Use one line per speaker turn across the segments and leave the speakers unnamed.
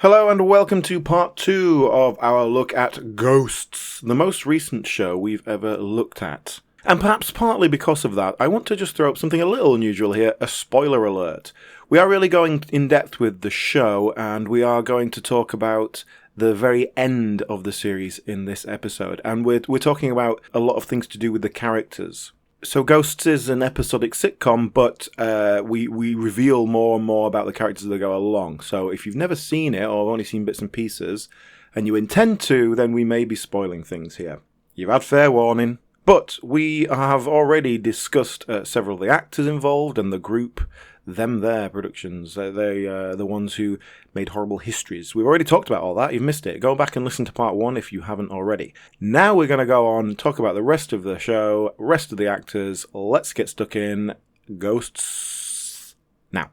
Hello and welcome to part 2 of our look at Ghosts, the most recent show we've ever looked at. And perhaps partly because of that, I want to just throw up something a little unusual here, a spoiler alert. We are really going in depth with the show, and we are going to talk about the very end of the series in this episode. And we're talking about a lot of things to do with the characters. So Ghosts is an episodic sitcom, but we reveal more and more about the characters as they go along. So if you've never seen it or only seen bits and pieces, and you intend to, then we may be spoiling things here. You've had fair warning. But we have already discussed several of the actors involved and the group, Their Productions. They the ones who made Horrible Histories. We've already talked about all that. You've missed it. Go back and listen to part 1 if you haven't already. Now we're going to go on and talk about the rest of the show, rest of the actors. Let's get stuck in Ghosts now.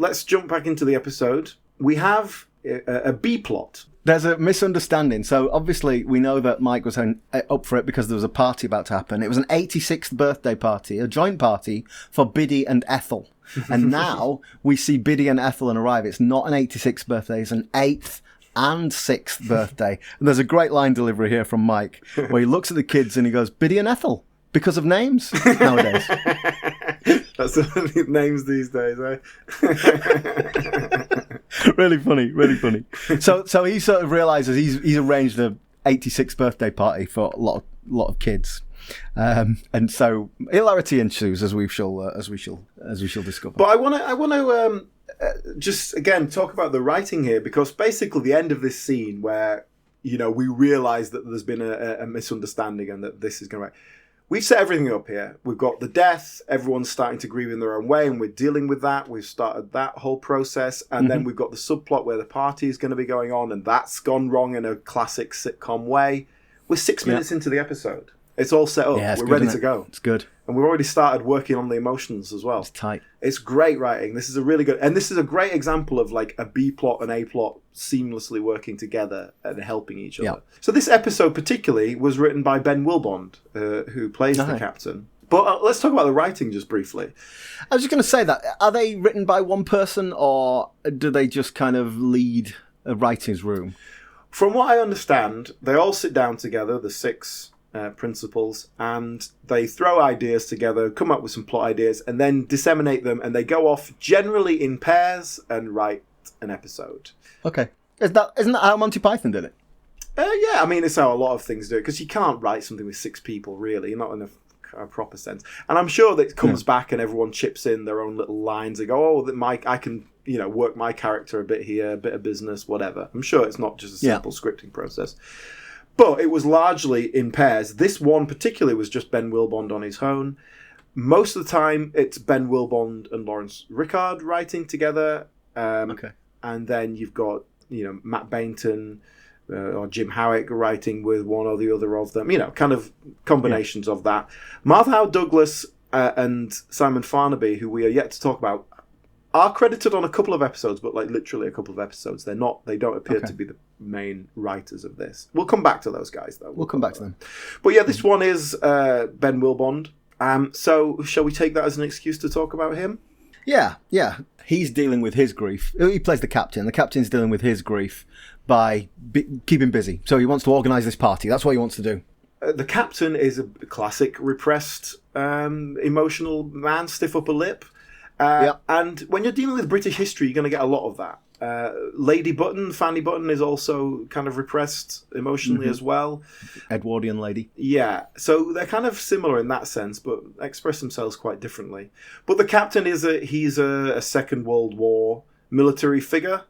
Let's jump back into the episode. We have a B-plot.
There's a misunderstanding. So obviously we know that Mike was up for it because there was a party about to happen. It was an 86th birthday party, a joint party for Biddy and Ethel. And now we see Biddy and Ethel arrive. It's not an 86th birthday, it's an 8th and 6th birthday. And there's a great line delivery here from Mike where he looks at the kids and he goes, Biddy and Ethel, because of names nowadays.
That's the names these days, eh?
Really funny. So he sort of realizes he's arranged a 86th birthday party for a lot of kids, and so hilarity ensues as we shall discover.
But I want to just again talk about the writing here, because basically the end of this scene where we realize that there's been a misunderstanding and that this is going to. We've set everything up here. We've got the death. Everyone's starting to grieve in their own way, and we're dealing with that. We've started that whole process. And then we've got the subplot where the party is going to be going on, and that's gone wrong in a classic sitcom way. We're 6 minutes into the episode. It's all set up. We're ready to go.
It's good.
And we've already started working on the emotions as well.
It's tight.
It's great writing. This is a really good... And this is a great example of like a B-plot and A-plot seamlessly working together and helping each other. So this episode particularly was written by Ben Wilbond, who plays the captain. But let's talk about the writing just briefly.
I was just going to say that. Are they written by one person, or do they just kind of lead a writer's room?
From what I understand, they all sit down together, the 6... principals, and they throw ideas together, come up with some plot ideas, and then disseminate them, and they go off generally in pairs and write an episode.
Okay. Isn't that how Monty Python did it?
Yeah, I mean, it's how a lot of things do it, because you can't write something with 6 people, really, not in a proper sense. And I'm sure that it comes back and everyone chips in their own little lines. They go, I can work my character a bit here, a bit of business, whatever. I'm sure it's not just a simple scripting process. But it was largely in pairs. This one particularly was just Ben Wilbond on his own. Most of the time, it's Ben Wilbond and Lawrence Rickard writing together. And then you've got, Matt Bainton or Jim Howick writing with one or the other of them. Kind of combinations of that. Martha Howe Douglas and Simon Farnaby, who we are yet to talk about, are credited on a couple of episodes, but like literally a couple of episodes. They don't appear to be the main writers of this. We'll come back to those guys, though.
We'll come back to them.
But yeah, this one is Ben Wilbond. So shall we take that as an excuse to talk about him?
Yeah. He's dealing with his grief. He plays the captain. The captain's dealing with his grief by keeping busy. So he wants to organise this party. That's what he wants to do.
The captain is a classic repressed, emotional man, stiff upper lip. And when you're dealing with British history, you're going to get a lot of that. Lady Button, Fanny Button, is also kind of repressed emotionally as well.
Edwardian lady.
Yeah, so they're kind of similar in that sense, but express themselves quite differently. But the captain he's a Second World War military figure,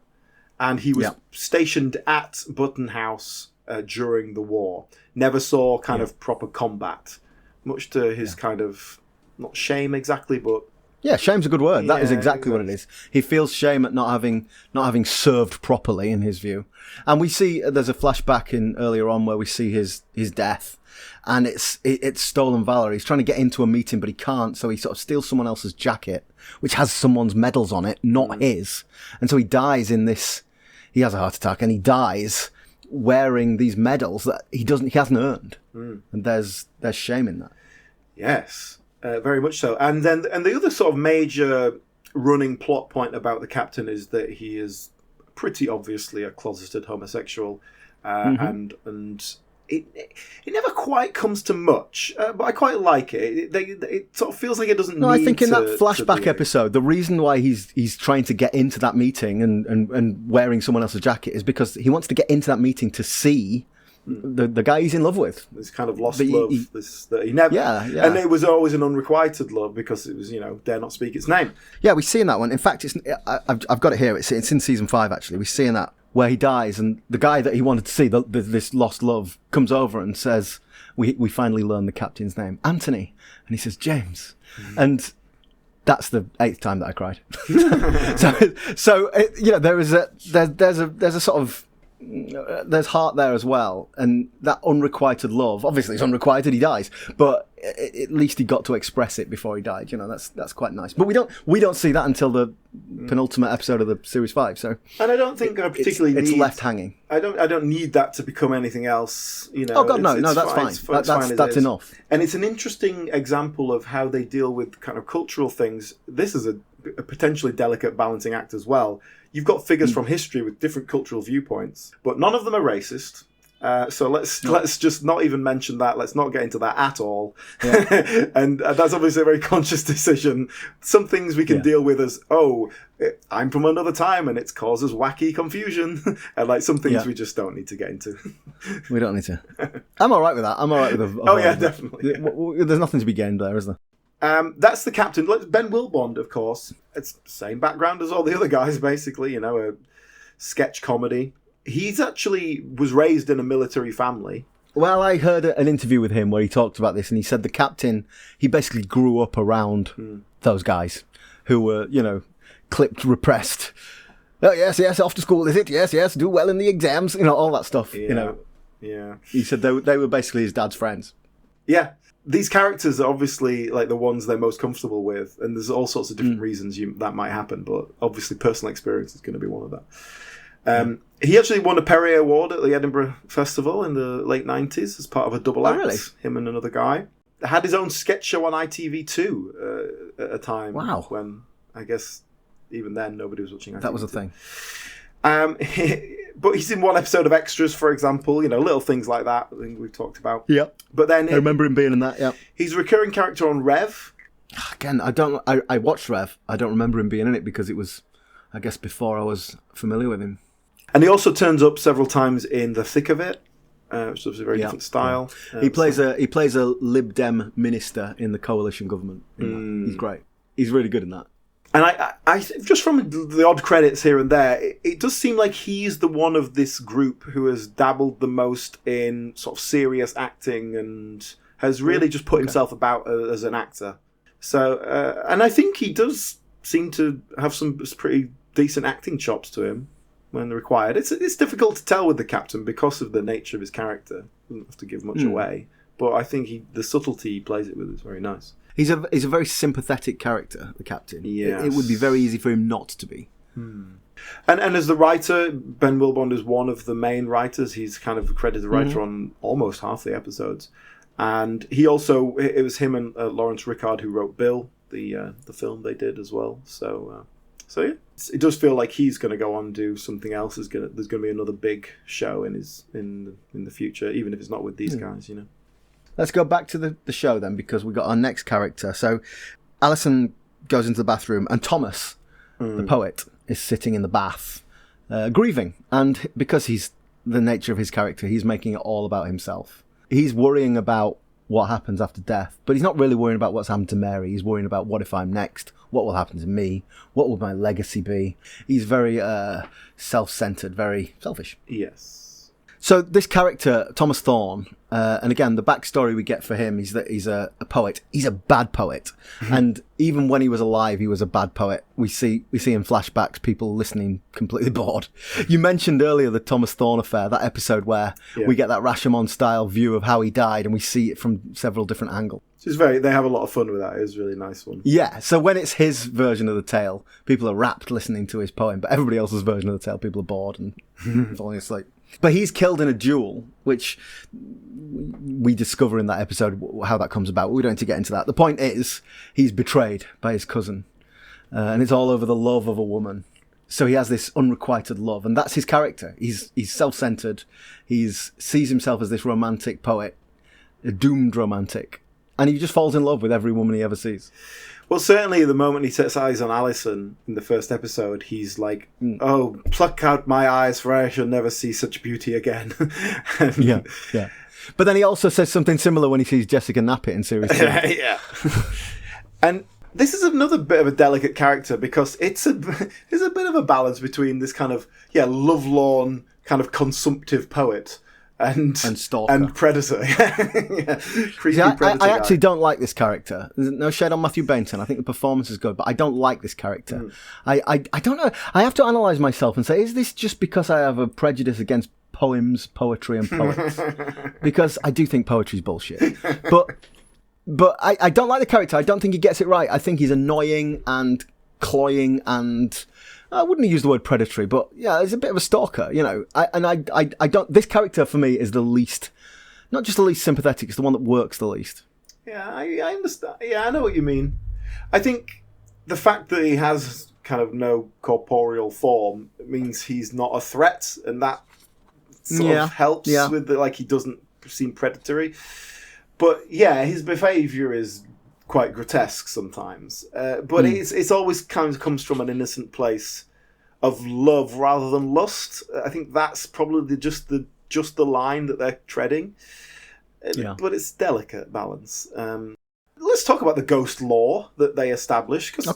and he was stationed at Button House during the war. Never saw kind of proper combat, much to his kind of, not shame exactly, but
Yeah, shame's a good word. That is
Yeah,
exactly what it is. He feels shame at not having served properly, in his view. And we see there's a flashback in earlier on where we see his death, and it's stolen valor. He's trying to get into a meeting, but he can't. So he sort of steals someone else's jacket, which has someone's medals on it, not his. And so he dies in this. He has a heart attack, and he dies wearing these medals that he hasn't earned. And there's shame in that.
Yes. Very much so. And the other sort of major running plot point about the captain is that he is pretty obviously a closeted homosexual, and it never quite comes to much, but I quite like it. It sort of feels like it doesn't.
No, I think in that flashback episode, the reason why he's trying to get into that meeting and wearing someone else's jacket is because he wants to get into that meeting to see the guy he's in love with.
This kind of lost love, that he never.
Yeah.
And it was always an unrequited love because it was, dare not speak its name.
Yeah, we see in that one. In fact, I've got it here. It's in season 5 actually. We see in that where he dies, and the guy that he wanted to see, this lost love, comes over and says, "We finally learn the captain's name, Anthony," and he says, "James," and that's the 8th time that I cried. so there's a sort of. There's heart there as well, and that unrequited love. Obviously, it's unrequited. He dies, but at least he got to express it before he died. That's quite nice. But we don't see that until the penultimate episode of the series 5. So,
and I don't think I particularly
it's left hanging.
I don't need that to become anything else.
Oh God, no, that's fine. That's enough.
And it's an interesting example of how they deal with kind of cultural things. This is a potentially delicate balancing act as well. You've got figures from history with different cultural viewpoints, but none of them are racist. So let's just not even mention that. Let's not get into that at all. Yeah. And that's obviously a very conscious decision. Some things we can deal with as, I'm from another time and it causes wacky confusion. And like some things we just don't need to get into.
We don't need to. I'm all right with that. I'm all right with
definitely.
There's nothing to be gained there, is there?
That's the captain. Ben Wilbond, of course. It's the same background as all the other guys, basically. A sketch comedy. He's actually was raised in a military family.
Well, I heard an interview with him where he talked about this, and he said the captain, he basically grew up around those guys who were, clipped, repressed. Oh, yes, off to school, is it? Yes, do well in the exams, all that stuff,
Yeah.
He said they were basically his dad's friends.
Yeah. These characters are obviously like the ones they're most comfortable with, and there's all sorts of different reasons that might happen, but obviously personal experience is going to be one of that. He actually won a Perrier Award at the Edinburgh Festival in the late 90s as part of a double act.
Really?
Him and another guy. Had his own sketch show on ITV2 at a time.
Wow.
When, I guess, even then, nobody was watching ITV2.
That was a thing.
But he's in one episode of Extras, for example, little things like that, I think we've talked about.
Yeah.
But then
I remember him being in that, yeah.
He's a recurring character on Rev.
Again, I watched Rev. I don't remember him being in it because it was, I guess, before I was familiar with him.
And he also turns up several times in The Thick of It, which is a very different style.
Yeah. He plays a Lib Dem minister in the coalition government. He's great. He's really good in that.
And I just from the odd credits here and there, it does seem like he's the one of this group who has dabbled the most in sort of serious acting and has really just put himself about as an actor. So, and I think he does seem to have some pretty decent acting chops to him when required. It's difficult to tell with the captain because of the nature of his character. Doesn't have to give much away, but I think the subtlety he plays it with is very nice.
He's a very sympathetic character, the captain.
Yes.
It would be very easy for him not to be.
And as the writer, Ben Wilbond is one of the main writers. He's kind of a credited writer on almost half the episodes. And he also, it was him and Lawrence Rickard who wrote Bill, the film they did as well. So yeah, it does feel like he's going to go on and do something else. There's going to be another big show in the future, even if it's not with these guys,
Let's go back to the show then, because we got our next character. So Alison goes into the bathroom, and Thomas, the poet, is sitting in the bath, grieving. And because he's the nature of his character, he's making it all about himself. He's worrying about what happens after death, but he's not really worrying about what's happened to Mary. He's worrying about what if I'm next? What will happen to me? What will my legacy be? He's very self-centered, very selfish.
Yes.
So this character, Thomas Thorne, and again, the backstory we get for him is that he's a poet. He's a bad poet. And even when he was alive, he was a bad poet. We see in flashbacks people listening completely bored. You mentioned earlier the Thomas Thorne affair, that episode where we get that Rashomon-style view of how he died, and we see it from several different angles.
They have a lot of fun with that. It was a really nice one.
Yeah, so when it's his version of the tale, people are rapt listening to his poem, but everybody else's version of the tale, people are bored and falling asleep. But he's killed in a duel, which we discover in that episode how that comes about. We don't need to get into that. The point is, he's betrayed by his cousin. And it's all over the love of a woman. So he has this unrequited love, and that's his character. He's self-centered. He sees himself as this romantic poet, a doomed romantic. And he just falls in love with every woman he ever sees.
Well, certainly the moment he sets eyes on Alison in the first episode, he's like, oh, pluck out my eyes, for I shall never see such beauty again.
Yeah. But then he also says something similar when he sees Jessica Knappett in series 2.
Yeah. And this is another bit of a delicate character because it's a bit of a balance between this kind of, lovelorn, kind of consumptive poet and
stalker
and predator. Creepy predator.
I actually don't like this character. There's no shade on Matthew Bainton. I think the performance is good, but I don't like this character. I don't know. I have to analyse myself and say, is this just because I have a prejudice against poems, poetry, and poets? Because I do think poetry's bullshit. But I don't like the character. I don't think he gets it right. I think he's annoying and cloying and I wouldn't use the word predatory, but yeah, he's a bit of a stalker, you know. I don't. This character for me is the least, not just the least sympathetic. It's the one that works the least.
Yeah, I understand. Yeah, I know what you mean. I think the fact that he has kind of no corporeal form means he's not a threat, and that sort of helps with he doesn't seem predatory. But yeah, his behaviour is quite grotesque sometimes, but it's always kind of comes from an innocent place of love rather than lust. I think that's probably just the line that they're treading. But it's delicate balance. Let's talk about the ghost lore that they establish, because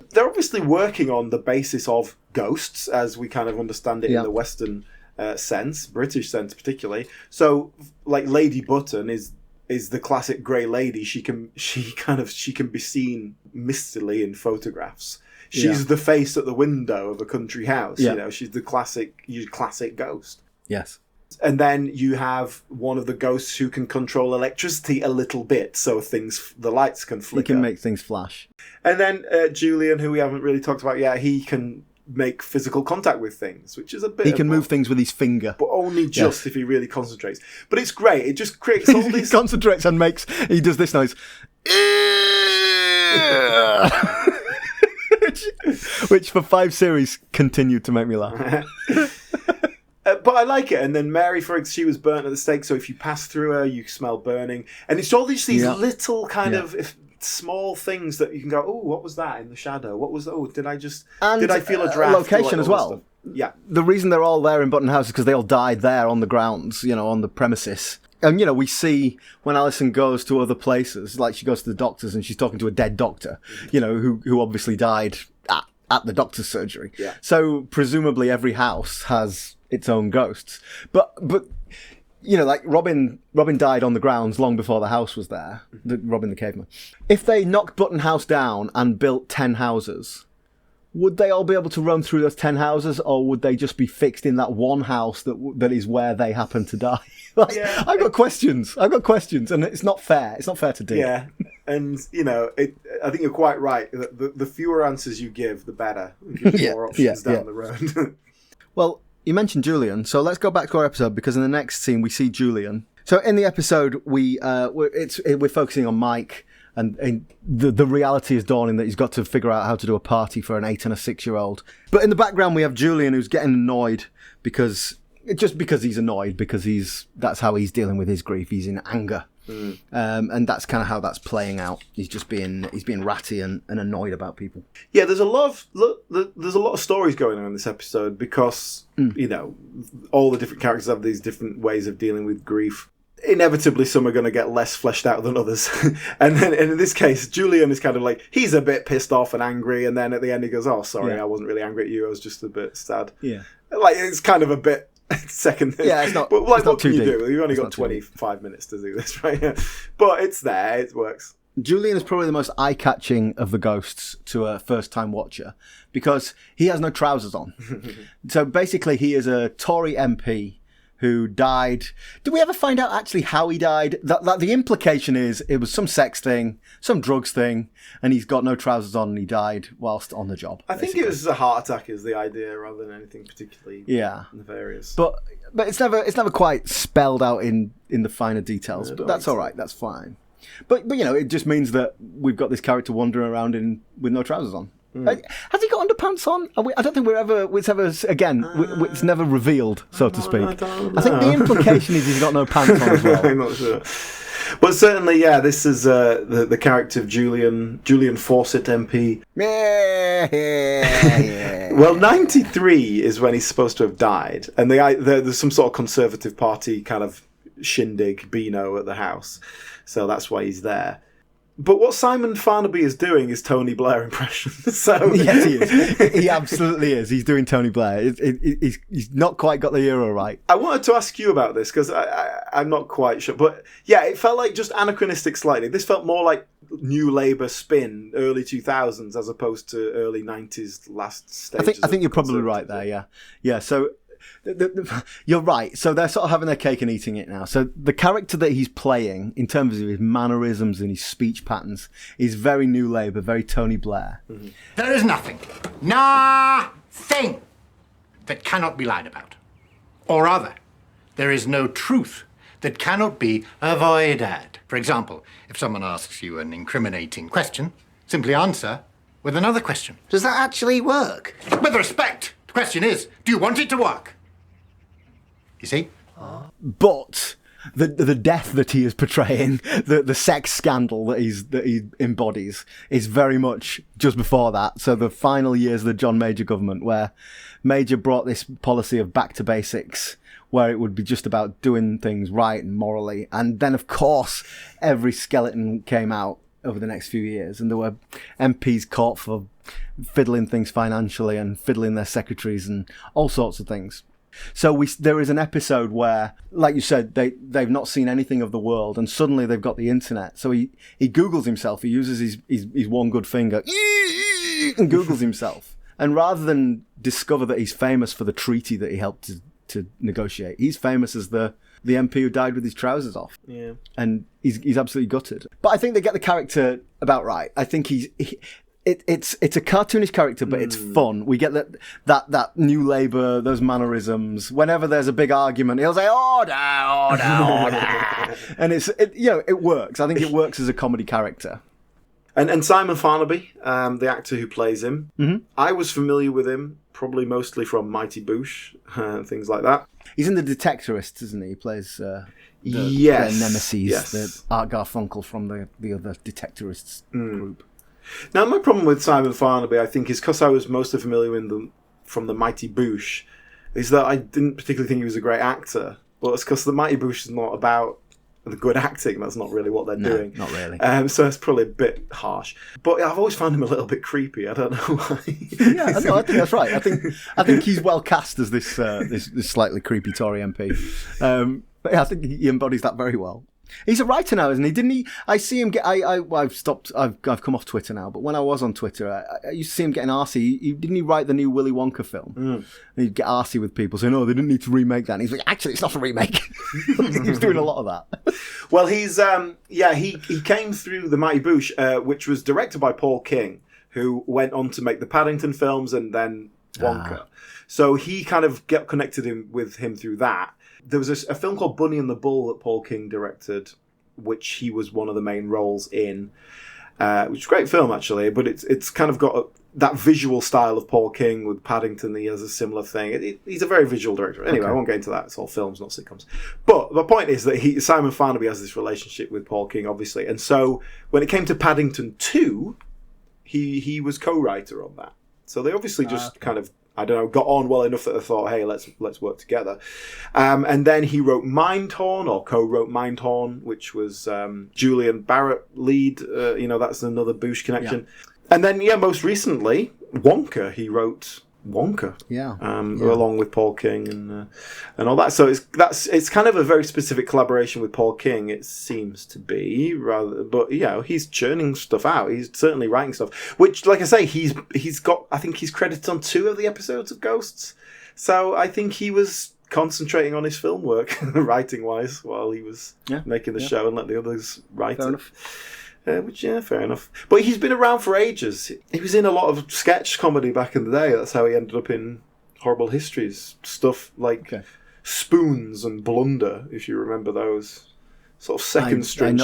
they're obviously working on the basis of ghosts as we kind of understand it in the Western sense, British sense particularly. So, like Lady Button is the classic grey lady. She can be seen mistily in photographs. She's the face at the window of a country house. You know, she's the classic ghost.
Yes.
And then you have one of the ghosts who can control electricity a little bit, so the lights can flicker.
He can make things flash.
And then Julian, who we haven't really talked about yet, he can make physical contact with things, which is a bit.
He can move things with his finger,
but only just if he really concentrates. But it's great. It just creates all these.
He concentrates and he does this noise, which for 5 series continued to make me laugh.
But I like it. And then Mary, she was burnt at the stake, so if you pass through her, you smell burning. And it's all these little kind of small things that you can go, oh, what was that in the shadow? What was that? Oh, did I feel a draft?
Location as well.
Yeah.
The reason they're all there in Button House is because they all died there on the grounds, on the premises. And, we see when Alison goes to other places, like she goes to the doctors and she's talking to a dead doctor, who obviously died at the doctor's surgery.
Yeah.
So presumably every house has its own ghosts. But like Robin died on the grounds long before the house was there. Robin the caveman. If they knocked Button House down and built 10 houses, would they all be able to roam through those 10 houses, or would they just be fixed in that one house that is where they happen to die? I've got questions, and it's not fair. It's not fair to do.
Yeah, and I think you're quite right. The fewer answers you give, the better. It gives you more options down the road.
Well, you mentioned Julian, so let's go back to our episode, because in the next scene we see Julian. So in the episode, we're focusing on Mike, and the reality is dawning that he's got to figure out how to do a party for an 8 and a 6-year-old. But in the background, we have Julian, who's getting annoyed because he's annoyed, because that's how he's dealing with his grief. He's in anger. And that's kind of how that's playing out. He's being ratty and annoyed about people.
Yeah, there's a lot of stories going on in this episode, because all the different characters have these different ways of dealing with grief. Inevitably, some are going to get less fleshed out than others. And in this case, Julian is kind of like, he's a bit pissed off and angry, and then at the end he goes, oh, sorry, I wasn't really angry at you, I was just a bit sad.
Yeah.
Like, it's kind of a bit second.
Yeah, it's not.
But like,
it's not
what can
too
you
deep.
do? You've only
It's
got
not too deep.
25 minutes to do this, right? But it's there. It works.
Julian is probably the most eye-catching of the ghosts to a first-time watcher because he has no trousers on. So basically, he is a Tory MP who died. Did we ever find out actually how he died? That the implication is it was some sex thing, some drugs thing, and he's got no trousers on and he died whilst on the job.
I think it was a heart attack is the idea rather than anything particularly nefarious.
But it's never quite spelled out in the finer details. But that's all right. That's fine. But it just means that we've got this character wandering around with no trousers on. Has he got underpants on? I don't think it's never revealed, so to speak. I think the implication is he's got no pants on as well.
I'm not sure. But certainly, yeah, this is the character of Julian Fawcett MP.
Yeah.
Well, 93 is when he's supposed to have died, and there's some sort of Conservative Party kind of shindig, Beano at the house, so that's why he's there. But what Simon Farnaby is doing is Tony Blair impressions. So
yes, he is. He absolutely is. He's doing Tony Blair. He's not quite got the euro right.
I wanted to ask you about this because I'm not quite sure. But yeah, it felt like just anachronistic slightly. This felt more like New Labour spin, early 2000s, as opposed to early 90s, last stages.
I think you're probably right there, yeah. Yeah, so... You're right. So they're sort of having their cake and eating it now. So the character that he's playing, in terms of his mannerisms and his speech patterns, is very New Labour, very Tony Blair.
Mm-hmm. There is nothing that cannot be lied about. Or rather, there is no truth that cannot be avoided. For example, if someone asks you an incriminating question, simply answer with another question.
Does that actually work?
With respect, the question is, do you want it to work? You see?
But the death that he is portraying, the sex scandal that he embodies, is very much just before that. So the final years of the John Major government, where Major brought this policy of back to basics, where it would be just about doing things right and morally. And then, of course, every skeleton came out over the next few years, and there were MPs caught for fiddling things financially and fiddling their secretaries and all sorts of things. So there is an episode where, like you said, they've not seen anything of the world, and suddenly they've got the internet. So he Googles himself. He uses his one good finger and Googles himself. And rather than discover that he's famous for the treaty that he helped to negotiate, he's famous as the MP who died with his trousers off.
Yeah, and
he's absolutely gutted. But I think they get the character about right. I think It's a cartoonish character, but it's fun. We get that New Labour, those mannerisms. Whenever there's a big argument, he'll say "order, order, order," and it works. I think it works as a comedy character.
And Simon Farnaby, the actor who plays him, I was familiar with him probably mostly from Mighty Boosh, things like that.
He's in The Detectorists, isn't he? He plays their nemesis, the Art Garfunkel from the other Detectorists group.
Now, my problem with Simon Farnaby, I think, is because I was mostly familiar with them from the Mighty Boosh, is that I didn't particularly think he was a great actor. But it's because the Mighty Boosh is not about the good acting. That's not really what they're doing.
Not really.
So it's probably a bit harsh. But I've always found him a little bit creepy. I don't know why.
Yeah, I think that's right. I think he's well cast as this slightly creepy Tory MP. But yeah, I think he embodies that very well. He's a writer now, isn't he? Didn't he? I see him get. I've stopped. I've come off Twitter now. But when I was on Twitter, I used to see him getting arsey. Didn't he write the new Willy Wonka film? And he'd get arsey with people saying, "Oh, they didn't need to remake that." And he's like, "Actually, it's not a remake." He was doing a lot of that.
Well, he's he came through the Mighty Boosh, which was directed by Paul King, who went on to make the Paddington films and then Wonka. So he kind of connected with him through that. There was a film called Bunny and the Bull that Paul King directed, which he was one of the main roles in, which is a great film, actually, but it's kind of got that visual style of Paul King with Paddington. He has a similar thing. He's a very visual director. Anyway, I won't get into that. It's all films, not sitcoms. But the point is that Simon Farnaby has this relationship with Paul King, obviously, and so when it came to Paddington 2, he was co-writer on that. So they obviously just kind of, I don't know, got on well enough that they thought, hey, let's work together. And then he wrote Mindhorn, or co-wrote Mindhorn, which was Julian Barrett lead. That's another Boosh connection. Yeah. And then, most recently, Wonka, he wrote Wonka.
Yeah.
Along with Paul King and all that. So it's kind of a very specific collaboration with Paul King. It seems to be but he's churning stuff out. He's certainly writing stuff. Which, like I say, he's got. I think he's credited on 2 of the episodes of Ghosts. So I think he was concentrating on his film work, writing wise, while he was making the show and let the others write
Fair
it.
enough.
Fair enough. But he's been around for ages. He was in a lot of sketch comedy back in the day. That's how he ended up in Horrible Histories. Stuff like Spoons and Blunder, if you remember those. Sort of second string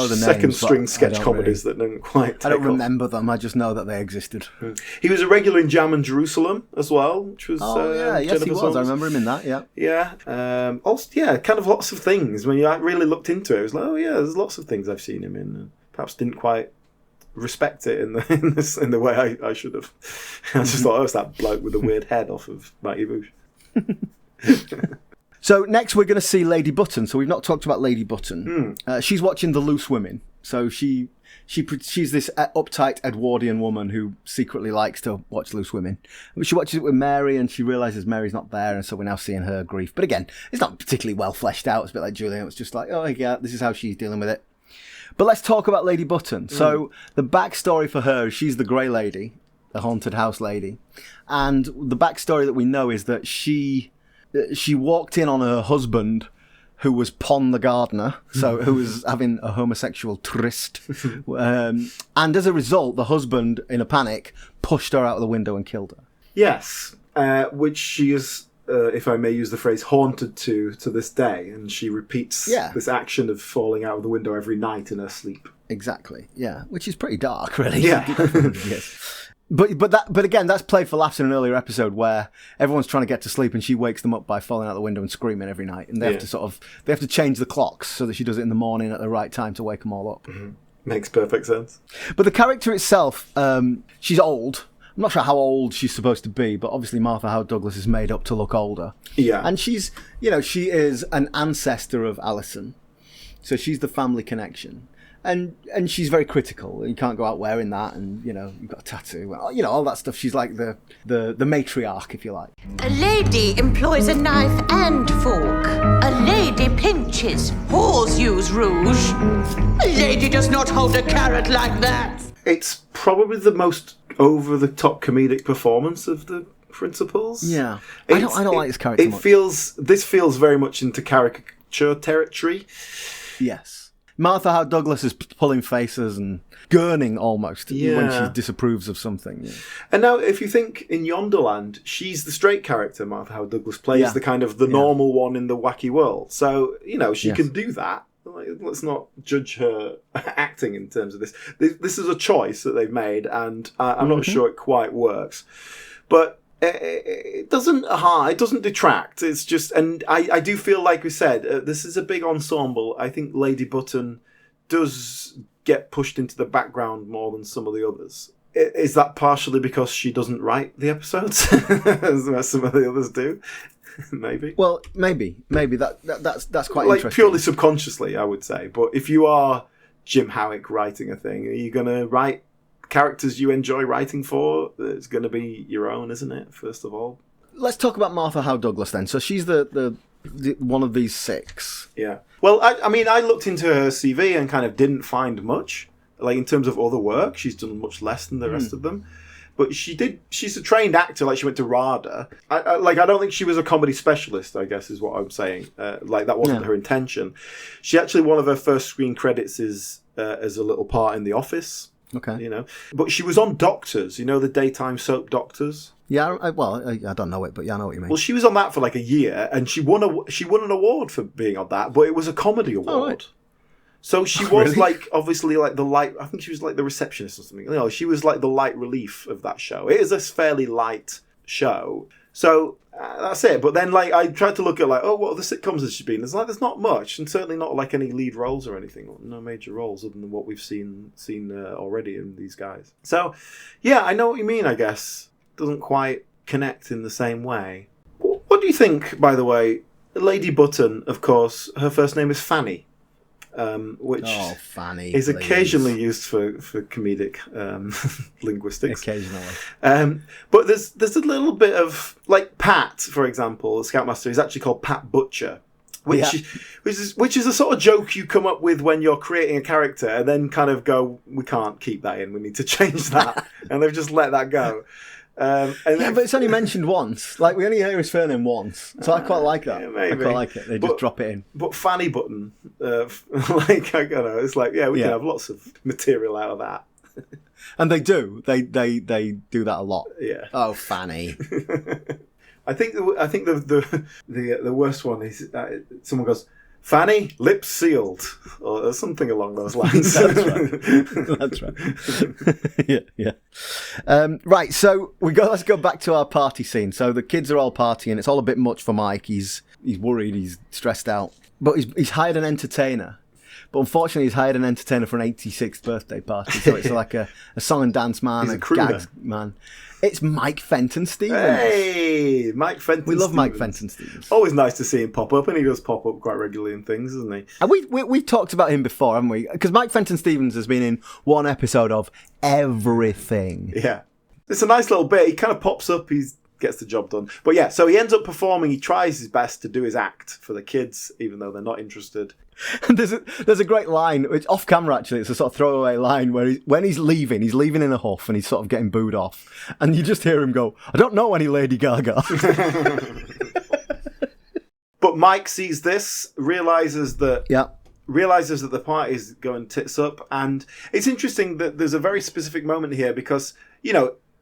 sketch comedies that didn't quite take
I don't
off.
remember them, I just know that they existed.
He was a regular in Jam and Jerusalem as well, which was
yes he was.
Songs.
I remember him in that,
Also, kind of lots of things. When you really looked into it, it was like, there's lots of things I've seen him in. Perhaps didn't quite respect it in the way I should have. I just thought, it's that bloke with the weird head off of Mighty Boosh.
So next we're going to see Lady Button. So we've not talked about Lady Button. She's watching The Loose Women. So she's this uptight Edwardian woman who secretly likes to watch Loose Women. But she watches it with Mary and she realises Mary's not there, and so we're now seeing her grief. But again, it's not particularly well fleshed out. It's a bit like Julian. It's just like, this is how she's dealing with it. But let's talk about Lady Button. So the backstory for her, she's the Grey Lady, the haunted house lady. And the backstory that we know is that she walked in on her husband, who was Pon the gardener, who was having a homosexual tryst. And as a result, the husband, in a panic, pushed her out of the window and killed her.
Yes, which she is, if I may use the phrase, haunted to this day. And she repeats this action of falling out of the window every night in her sleep.
Exactly, yeah. Which is pretty dark, really.
Yeah.
Yes. But again, that's played for laughs in an earlier episode where everyone's trying to get to sleep and she wakes them up by falling out the window and screaming every night, and they have to change the clocks so that she does it in the morning at the right time to wake them all up.
Mm-hmm. Makes perfect sense.
But the character itself, she's old. I'm not sure how old she's supposed to be, but obviously Martha Howard Douglas is made up to look older. Yeah, and she is an ancestor of Alison, so she's the family connection. And she's very critical. You can't go out wearing that, and you've got a tattoo, all that stuff. She's like the matriarch, if you like.
A lady employs a knife and fork. A lady pinches. Whores use rouge. A lady does not hold a carrot like that.
It's probably the most over-the-top comedic performance of the principals.
Yeah, I don't like this character much.
This feels very much into caricature territory.
Yes. Martha Howard Douglas is pulling faces and gurning almost when she disapproves of something. Yeah. And
now, if you think in Yonderland, she's the straight character. Martha Howard Douglas plays the kind of the normal one in the wacky world. So, she can do that. Let's not judge her acting in terms of this. This is a choice that they've made, and I'm not sure it quite works. But it doesn't detract. It's just, and I do feel like we said, this is a big ensemble. I think Lady Button does get pushed into the background more than some of the others. Is that partially because she doesn't write the episodes as some of the others do? Maybe.
Well, maybe that's quite
like
interesting.
Purely subconsciously, I would say. But if you are Jim Howick writing a thing, are you going to write characters you enjoy writing for? It's going to be your own, isn't it? First of all,
let's talk about Martha Howard Douglas then. So she's the one of these 6.
Yeah. Well, I mean, I looked into her CV and kind of didn't find much. Like in terms of other work, she's done much less than the rest of them. But she's a trained actor. Like she went to RADA. I don't think she was a comedy specialist, I guess is what I'm saying. That wasn't her intention. She actually, one of her first screen credits is as a little part in The Office.
Okay.
But she was on Doctors, the daytime soap Doctors.
Yeah, I don't know it, but I know what you mean.
Well, she was on that for like a year, and she won an award for being on that, but it was a comedy award.
Oh, right.
So she was obviously the light. I think she was like the receptionist or something. She was like the light relief of that show. It is a fairly light show. So that's it. But then I tried to look at what other sitcoms has she been? There's not much, and certainly not like any lead roles or anything. No major roles other than what we've seen already in these guys. So yeah, I know what you mean. I guess doesn't quite connect in the same way. What do you think, by the way? Lady Button, of course, her first name is Fanny. which
Fanny,
is
please.
occasionally used for comedic linguistics.
Occasionally.
But there's a little bit of, like, Pat, for example, the Scoutmaster, is actually called Pat Butcher. Which is a sort of joke you come up with when you're creating a character and then kind of go, we can't keep that in, we need to change that. And they've just let that go. But
it's only mentioned once. Like, we only hear his surname once. So I quite like that.
Yeah, maybe.
I quite like it. They just drop it in.
But Fanny Button, like, I don't know, it's like, we can have lots of material out of that.
And they do. They do that a lot.
Yeah.
Oh, Fanny.
I think the worst one is someone goes, Fanny, lips sealed, or something along those lines.
That's right. yeah. Right. So let's go back to our party scene. So the kids are all partying. It's all a bit much for Mike. He's worried. He's stressed out. But he's hired an entertainer. But unfortunately, he's hired an entertainer for an 86th birthday party. So it's like a song and dance man, a gags man. It's Mike Fenton Stevens.
Hey, Mike Fenton.
We love
Stevens.
Mike Fenton Stevens.
Always nice to see him pop up, and he does pop up quite regularly in things, doesn't he?
And we've talked about him before, haven't we? Because Mike Fenton Stevens has been in one episode of everything.
Yeah. It's a nice little bit. He kind of pops up, he gets the job done. But yeah, so he ends up performing. He tries his best to do his act for the kids, even though they're not interested.
And there's a great line, which off camera actually, it's a sort of throwaway line where when he's leaving in a huff and he's sort of getting booed off, and you just hear him go, "I don't know any Lady Gaga."
But Mike sees this, realizes that the party is going tits up, and it's interesting that there's a very specific moment here because,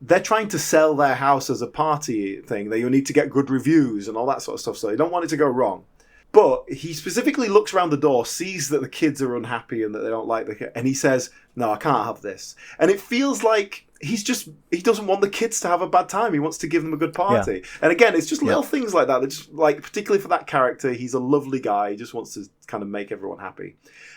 they're trying to sell their house as a party thing. They need to get good reviews and all that sort of stuff, so they don't want it to go wrong. But he specifically looks around the door, sees that the kids are unhappy and that they don't like and he says, "No, I can't have this." And it feels like he doesn't want the kids to have a bad time. He wants to give them a good party. Yeah. And again, it's just little things like that. Just like, particularly for that character, he's a lovely guy. He just wants to kind of make everyone happy.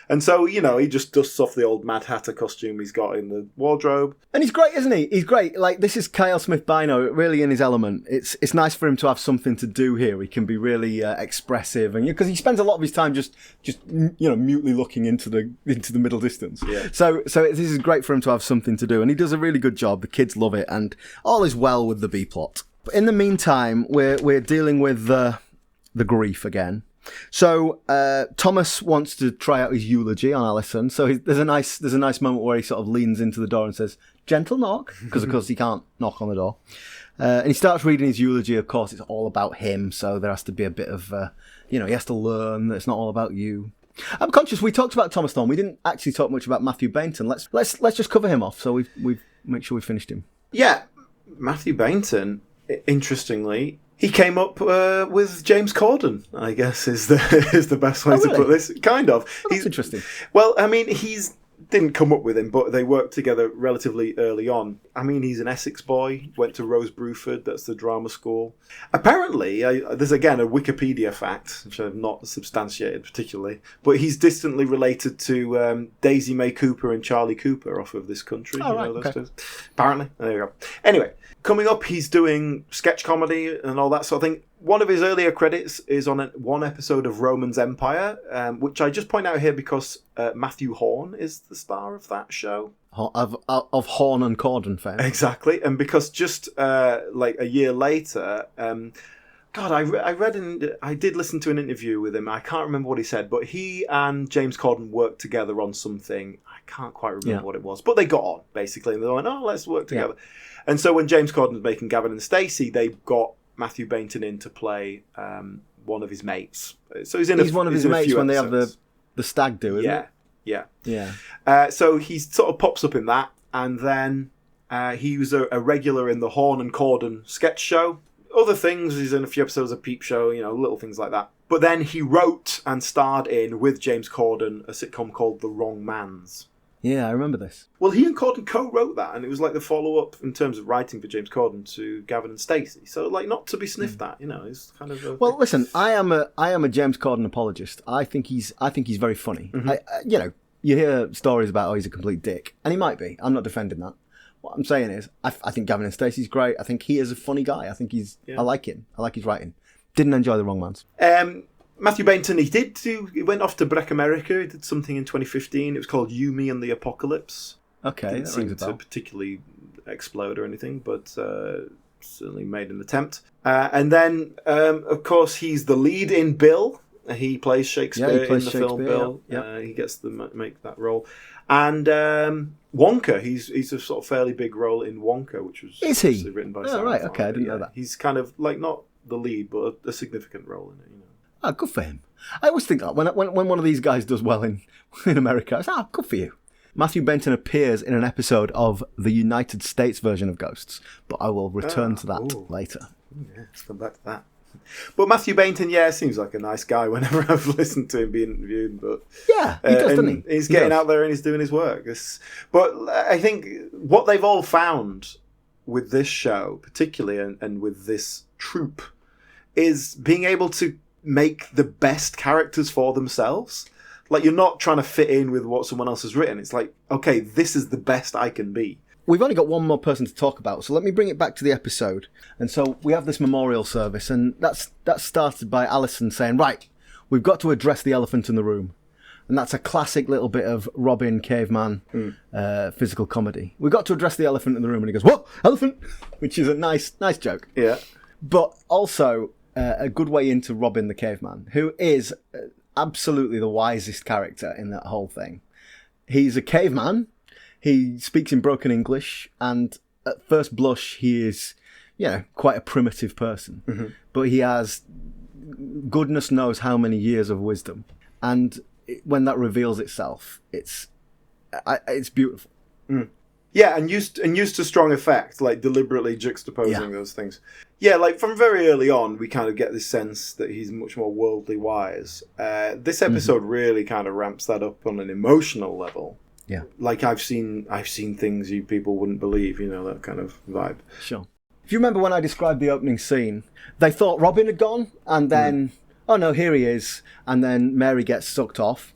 And so, he just dusts off the old Mad Hatter costume he's got in the wardrobe. And
he's great, isn't he? He's great. Like, this is Kyle Smith-Bino, really in his element. It's nice for him to have something to do here. He can be really expressive, and because he spends a lot of his time just mutely looking into the middle distance.
Yeah.
So this is great for him to have something to do, and he does a really good job. The kids love it, and all is well with the B plot. But in the meantime, we're dealing with the grief again. So Thomas wants to try out his eulogy on Alison. So there's a nice moment where he sort of leans into the door and says, "Gentle knock," because of course he can't knock on the door. And he starts reading his eulogy. Of course, it's all about him. So there has to be a bit of, he has to learn that it's not all about you. I'm conscious we talked about Thomas Thorne. We didn't actually talk much about Matthew Bainton. Let's just cover him off. So we make sure we finished him.
Yeah, Matthew Bainton. Interestingly, he came up with James Corden, I guess, is the best way to put this. Kind of.
That's interesting.
Well, I mean, didn't come up with him, but they worked together relatively early on. I mean, he's an Essex boy, went to Rose Bruford, that's the drama school. Apparently, there's again a Wikipedia fact, which I've not substantiated particularly, but he's distantly related to Daisy May Cooper and Charlie Cooper off of This Country.
Oh, right, okay.
Two? Apparently, there you go. Anyway, coming up, he's doing sketch comedy and all that sort of thing. One of his earlier credits is on one episode of Roman's Empire, which I just point out here because Matthew Horn is the star of that show.
Of Horn and Corden fame.
Exactly. And because just like a year later, I did listen to an interview with him. I can't remember what he said, but he and James Corden worked together on something. I can't quite remember what it was, but they got on, basically. And they went, let's work together. Yeah. And so when James Corden was making Gavin and Stacey, they got Matthew Bainton in to play one of his mates. So he's one of his mates when
they have the stag do, isn't it?
Yeah. So he sort of pops up in that, and then he was a regular in the Horn and Corden sketch show. Other things, he's in a few episodes of Peep Show, little things like that. But then he wrote and starred in, with James Corden, a sitcom called The Wrong Mans.
Yeah, I remember this.
Well, he and Corden co-wrote that, and it was like the follow-up in terms of writing for James Corden to Gavin and Stacey. So, like, not to be sniffed at, it's kind of.
Well, listen, I am a James Corden apologist. I think he's very funny. Mm-hmm. You hear stories about he's a complete dick, and he might be. I'm not defending that. What I'm saying is, I think Gavin and Stacey's great. I think he is a funny guy. I think I like him. I like his writing. Didn't enjoy The Wrong Mans.
Matthew Bainton, he went off to Breck America. He did something in 2015. It was called You, Me and the Apocalypse.
Okay,
Didn't
that
seem
rings a
to
bell.
particularly explode or anything, but certainly made an attempt. And then, of course, he's the lead in Bill. He plays Shakespeare in the film Bill.
Yeah.
He gets to make that role. And Wonka, he's a sort of fairly big role in Wonka, which was
Is he?
written by
Oh,
Simon
right, okay, I
Farnaby.
didn't know that.
He's kind of like not the lead, but a significant role in it. You know.
Oh, good for him. I always think that when one of these guys does well in America, I say, good for you. Matthew Bainton appears in an episode of the United States version of Ghosts, but I will return to that later.
Yeah, let's come back to that. But Matthew Bainton, seems like a nice guy whenever I've listened to him being interviewed. But
yeah, he does, doesn't he?
He's getting out there and he's doing his work. But I think what they've all found with this show, particularly, and with this troupe, is being able to make the best characters for themselves. Like, you're not trying to fit in with what someone else has written. It's like, okay, this is the best I can be.
We've only got one more person to talk about, so let me bring it back to the episode. And so we have this memorial service, and that's started by Alison saying, right, we've got to address the elephant in the room. And that's a classic little bit of Robin Caveman physical comedy. We've got to address the elephant in the room, and he goes, what? Elephant? Which is a nice joke.
Yeah.
But also a good way into Robin the Caveman, who is absolutely the wisest character in that whole thing. He's a caveman. He speaks in broken English, and at first blush, he is, quite a primitive person. Mm-hmm. But he has, goodness knows how many years of wisdom. And when that reveals itself, it's beautiful.
Mm. Yeah, and used to strong effect, like deliberately juxtaposing those things. Yeah, like from very early on, we kind of get this sense that he's much more worldly wise. This episode really kind of ramps that up on an emotional level.
Yeah,
like I've seen things you people wouldn't believe, that kind of vibe.
Sure. If you remember when I described the opening scene, they thought Robin had gone, and then oh no, here he is, and then Mary gets sucked off,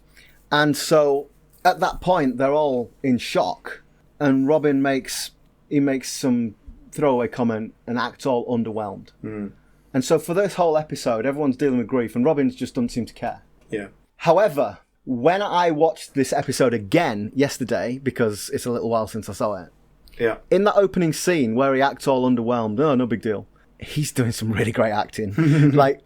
and so at that point they're all in shock, and Robin makes some throwaway comment and acts all underwhelmed, and so for this whole episode, everyone's dealing with grief, and Robin just doesn't seem to care.
Yeah.
However, when I watched this episode again yesterday, because it's a little while since I saw it, in that opening scene where he acts all underwhelmed, oh, no big deal, he's doing some really great acting. Like,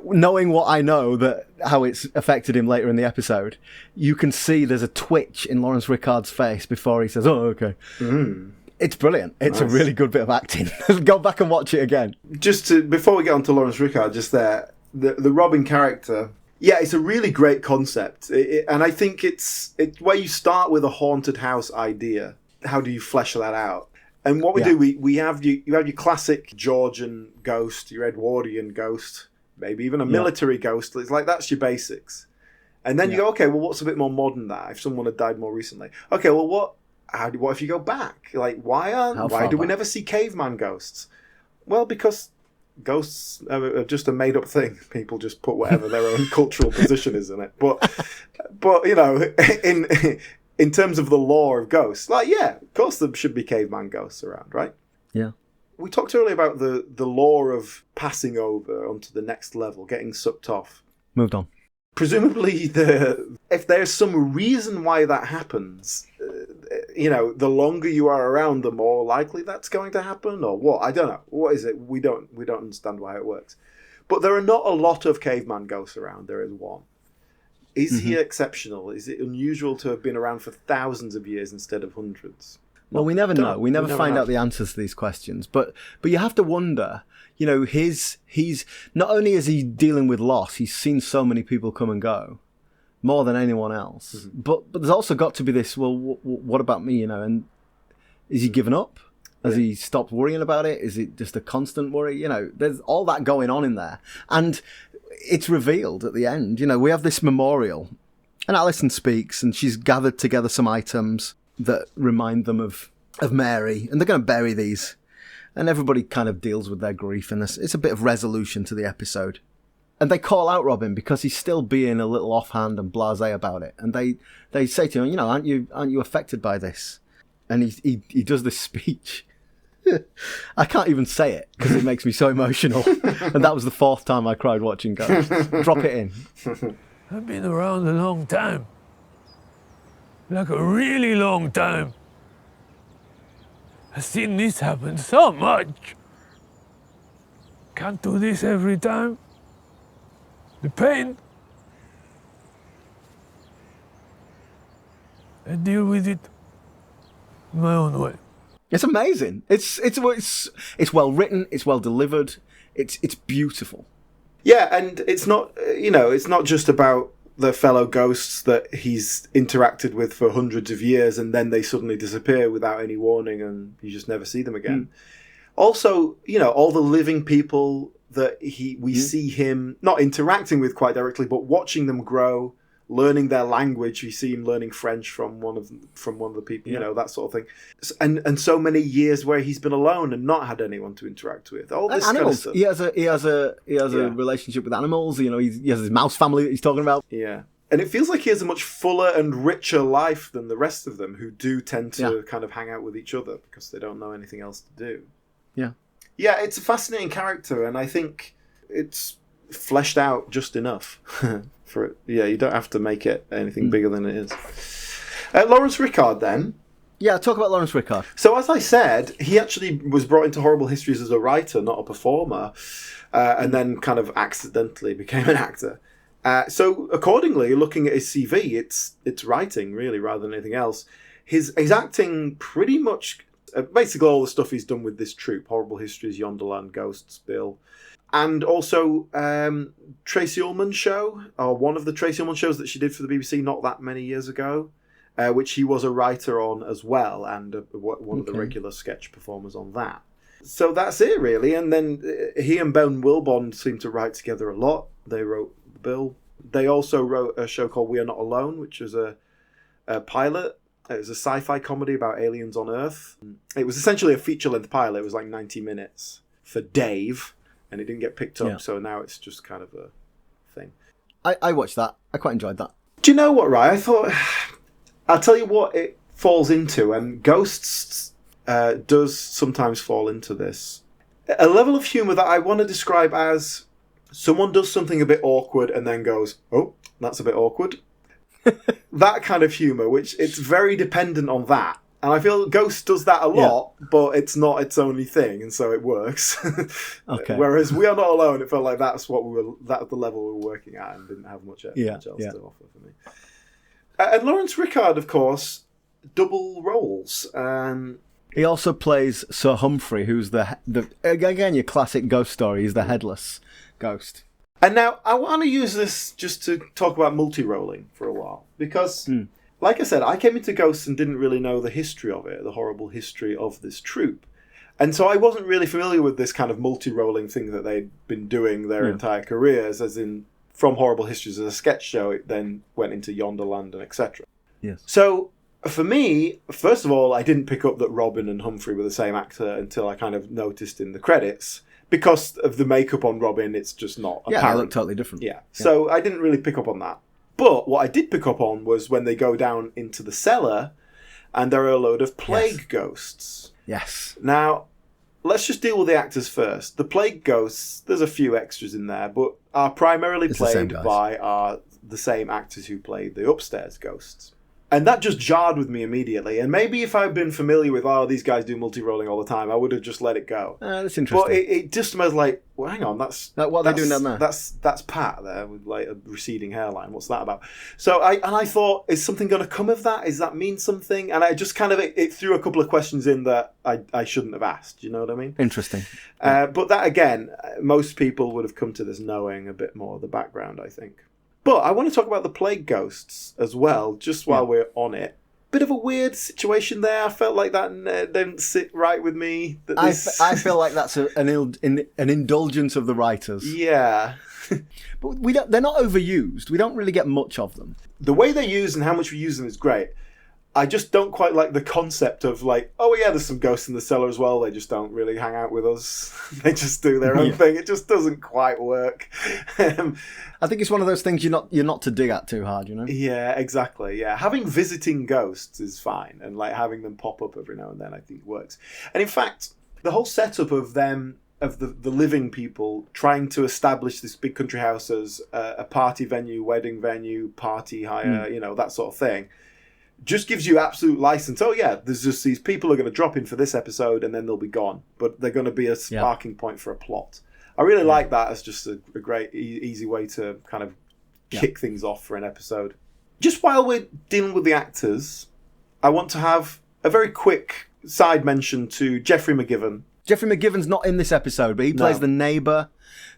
knowing what I know, that how it's affected him later in the episode, you can see there's a twitch in Lawrence Rickard's face before he says, oh, okay. It's brilliant. It's a really good bit of acting. Go back and watch it again.
Before we get on to Lawrence Rickard, just there, the Robin character... Yeah, it's a really great concept, and I think it's where you start with a haunted house idea. How do you flesh that out? And what we do, we have you have your classic Georgian ghost, your Edwardian ghost, maybe even a military ghost. It's like that's your basics, and then you go, okay, well, what's a bit more modern than that? If someone had died more recently, okay, well, what if you go back? Like, why do we never see caveman ghosts? Well, because ghosts are just a made-up thing. People just put whatever their own cultural position is in it. But in terms of the lore of ghosts, like, yeah, of course there should be caveman ghosts around, right?
Yeah.
We talked earlier about the lore of passing over onto the next level, getting sucked off.
Moved on.
Presumably, if there's some reason why that happens, the longer you are around, the more likely that's going to happen, or what? I don't know. What is it? We don't understand why it works. But there are not a lot of caveman ghosts around. There is one. Is he exceptional? Is it unusual to have been around for thousands of years instead of hundreds?
Well, we never know. We never find out the answers to these questions. But you have to wonder, he's not only is he dealing with loss, he's seen so many people come and go, more than anyone else. But there's also got to be this, well, what about me, and is he given up? Has he stopped worrying about it? Is it just a constant worry? There's all that going on in there. And it's revealed at the end. We have this memorial, and Alison speaks, and she's gathered together some items that remind them of Mary, and they're going to bury these. And everybody kind of deals with their grief, and it's a bit of resolution to the episode. And they call out Robin because he's still being a little offhand and blasé about it. And they say to him, aren't you affected by this? And he does this speech. I can't even say it because it makes me so emotional. And that was the 4th time I cried watching Ghosts. Drop it in.
I've been around a long time. Like a really long time. I've seen this happen so much. Can't do this every time. The pain. I deal with it my own way.
It's amazing. It's well written. It's well delivered. It's beautiful.
Yeah, and it's not, it's not just about the fellow ghosts that he's interacted with for hundreds of years and then they suddenly disappear without any warning and you just never see them again. Also, all the living people that we see him not interacting with quite directly, but watching them grow, learning their language. We see him learning French from one of the people, that sort of thing. And so many years where he's been alone and not had anyone to interact with. All this
animals.
kind of stuff.
He has a relationship with animals. He has his mouse family that he's talking about.
Yeah. And it feels like he has a much fuller and richer life than the rest of them, who do tend to kind of hang out with each other because they don't know anything else to do.
Yeah.
Yeah, it's a fascinating character, and I think it's fleshed out just enough for it. Yeah, you don't have to make it anything bigger than it is. Lawrence Rickard, then.
Yeah, talk about Lawrence Rickard.
So, as I said, he actually was brought into Horrible Histories as a writer, not a performer, and then kind of accidentally became an actor. So, accordingly, looking at his CV, it's writing, really, rather than anything else. His acting pretty much... basically all the stuff he's done with this troupe, Horrible Histories, Yonderland, Ghosts, Bill, and also Tracy Ullman show, or one of the Tracy Ullman shows that she did for the BBC not that many years ago, which he was a writer on as well, and one of the regular sketch performers on that. So that's it, really. And then he and Ben Wilbon seem to write together a lot. They wrote Bill. They also wrote a show called We Are Not Alone, which was a pilot. It was a sci-fi comedy about aliens on Earth. It was essentially a feature-length pilot. It was like 90 minutes for Dave, and it didn't get picked up, so now it's just kind of a thing.
I watched that. I quite enjoyed that.
Do you know what, Ry? I'll tell you what it falls into, and Ghosts does sometimes fall into this. A level of humour that I want to describe as someone does something a bit awkward and then goes, oh, that's a bit awkward. That kind of humour, which it's very dependent on that. And I feel Ghost does that a lot, but it's not its only thing, and so it works.
Okay.
Whereas We Are Not Alone, it felt like that's the level we were working at, and didn't have much else to offer for me. And Lawrence Rickard, of course, double roles.
He also plays Sir Humphrey, who's the again your classic ghost story. He's the headless ghost.
And now I want to use this just to talk about multi-rolling for a while, because, like I said, I came into Ghosts and didn't really know the history of it, the horrible history of this troupe. And so I wasn't really familiar with this kind of multi-rolling thing that they'd been doing their entire careers, as in from Horrible Histories as a sketch show, it then went into Yonderland and etc.
Yes.
So for me, first of all, I didn't pick up that Robin and Humphrey were the same actor until I kind of noticed in the credits. Because of the makeup on Robin, it's just not apparent.
Yeah, they look totally different.
Yeah, so I didn't really pick up on that. But what I did pick up on was when they go down into the cellar and there are a load of plague ghosts.
Yes.
Now, let's just deal with the actors first. The plague ghosts, there's a few extras in there, but are primarily played by the same actors who played the upstairs ghosts. And that just jarred with me immediately. And maybe if I'd been familiar with, these guys do multi-rolling all the time, I would have just let it go.
That's interesting.
But it just was like, well, hang on, what are they doing down there? That's Pat there with like a receding hairline. What's that about? So I thought, is something going to come of that? Does that mean something? And I just kind of, it threw a couple of questions in that I shouldn't have asked. You know what I mean?
Interesting.
But that, again, most people would have come to this knowing a bit more of the background, I think. But I want to talk about the plague ghosts as well, just while we're on it. Bit of a weird situation there. I felt like that didn't sit right with me.
I feel like that's an indulgence of the writers.
Yeah.
But they're not overused. We don't really get much of them.
The way they're used and how much we use them is great. I just don't quite like the concept of like, oh yeah, there's some ghosts in the cellar as well. They just don't really hang out with us. They just do their own thing. It just doesn't quite work.
I think it's one of those things you're not to dig at too hard, you know?
Yeah, exactly. Yeah, having visiting ghosts is fine, and like having them pop up every now and then, I think works. And in fact, The whole setup of them, of the living people, trying to establish this big country house as a party venue, wedding venue, party hire, that sort of thing, just gives you absolute license. Oh yeah, there's just these people are going to drop in for this episode and then they'll be gone. But they're going to be a sparking point for a plot. I really like that as just a great, easy way to kind of kick things off for an episode. Just while we're dealing with the actors, I want to have a very quick side mention to Jeffrey McGivern.
Jeffrey McGivern's not in this episode, but he plays the neighbour,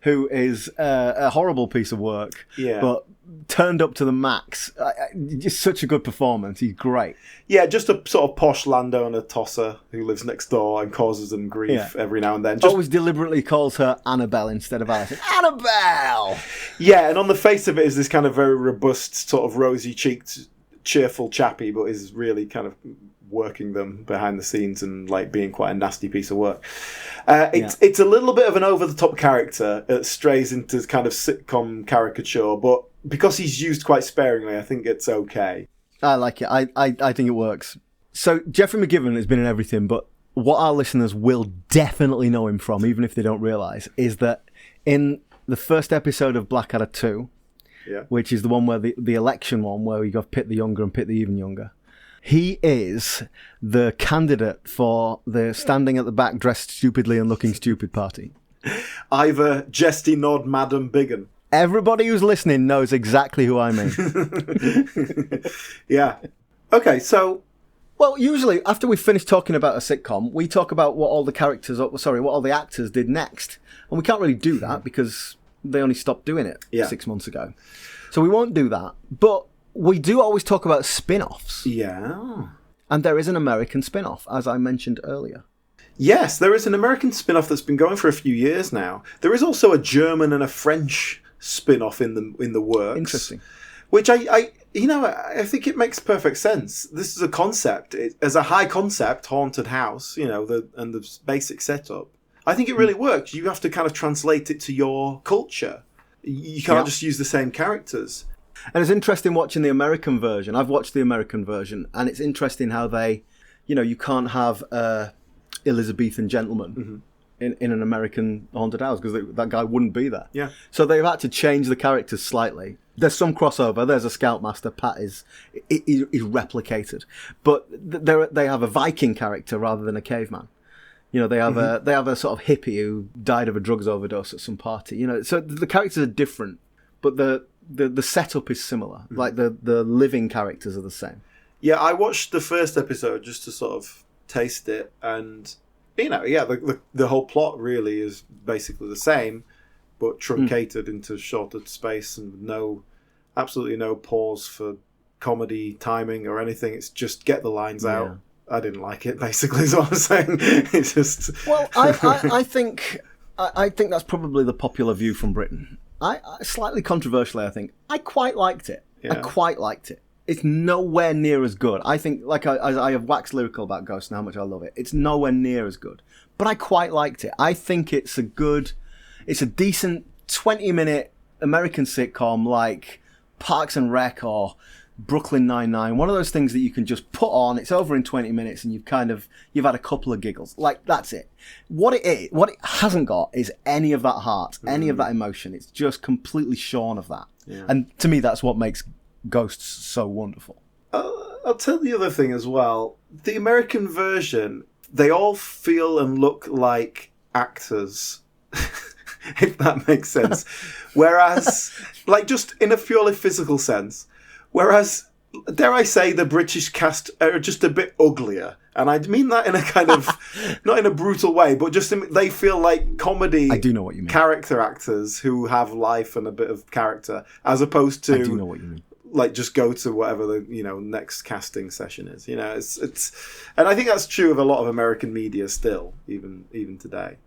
who is a horrible piece of work, but turned up to the max. Just such a good performance. He's great.
Yeah, just a sort of posh landowner tosser who lives next door and causes them grief every now and then.
Always deliberately calls her Annabelle instead of Alison. Annabelle!
Yeah, and on the face of it is this kind of very robust, sort of rosy-cheeked, cheerful chappy, but is really kind of working them behind the scenes and like being quite a nasty piece of work. It's a little bit of an over-the-top character. It strays into kind of sitcom caricature, but because he's used quite sparingly, I think it's okay.
I like it. I think it works. So Jeffrey McGivern has been in everything, but what our listeners will definitely know him from, even if they don't realise, is that in the first episode of Blackadder 2, which is the one where the election one, where you got Pitt the Younger and Pitt the Even Younger, he is the candidate for the standing at the back, dressed stupidly and looking stupid party.
Either Jesty Nod Madam Biggin.
Everybody who's listening knows exactly who I mean.
Yeah. Okay, so...
Well, usually, after we finish talking about a sitcom, we talk about what all the actors did next. And we can't really do that because they only stopped doing it 6 months ago. So we won't do that. But we do always talk about spin-offs.
Yeah.
And there is an American spin-off, as I mentioned earlier.
Yes, there is an American spin-off that's been going for a few years now. There is also a German and a French spin-off in the works.
Interesting.
Which I think it makes perfect sense. This is a concept. As a high concept haunted house, and the basic setup. I think it really works. You have to kind of translate it to your culture. You can't just use the same characters.
And it's interesting watching the American version. I've watched the American version, and it's interesting how they, you can't have Elizabethan gentleman in an American haunted house because that guy wouldn't be there.
Yeah.
So they've had to change the characters slightly. There's some crossover. There's a scoutmaster. Pat is replicated, but they have a Viking character rather than a caveman. They have a sort of hippie who died of a drugs overdose at some party. So the characters are different, but the setup is similar. Like the living characters are the same.
Yeah, I watched the first episode just to sort of taste it, and the whole plot really is basically the same, but truncated into shorter space and absolutely no pause for comedy timing or anything. It's just get the lines out. I didn't like it, basically, is what I'm saying. It's just...
Well, I think that's probably the popular view from Britain. I slightly controversially, I think. I quite liked it.
Yeah.
I quite liked it. It's nowhere near as good. I think, like I have waxed lyrical about Ghost and how much I love it. It's nowhere near as good. But I quite liked it. I think it's a decent 20-minute American sitcom like Parks and Rec or Brooklyn Nine-Nine, one of those things that you can just put on, it's over in 20 minutes and you've had a couple of giggles. Like, that's it. What it hasn't got is any of that heart, any of that emotion. It's just completely shorn of that. Yeah. And to me, that's what makes Ghosts so wonderful.
I'll tell the other thing as well. The American version, they all feel and look like actors, if that makes sense. Whereas, like, just in a purely physical sense, whereas, dare I say, the British cast are just a bit uglier. And I mean that in a kind of, not in a brutal way, but just they feel like comedy
I do know what you mean.
Character actors who have life and a bit of character, as opposed to...
I do know what you mean.
Like, just go to whatever the next casting session is. It's and I think that's true of a lot of American media still, even today.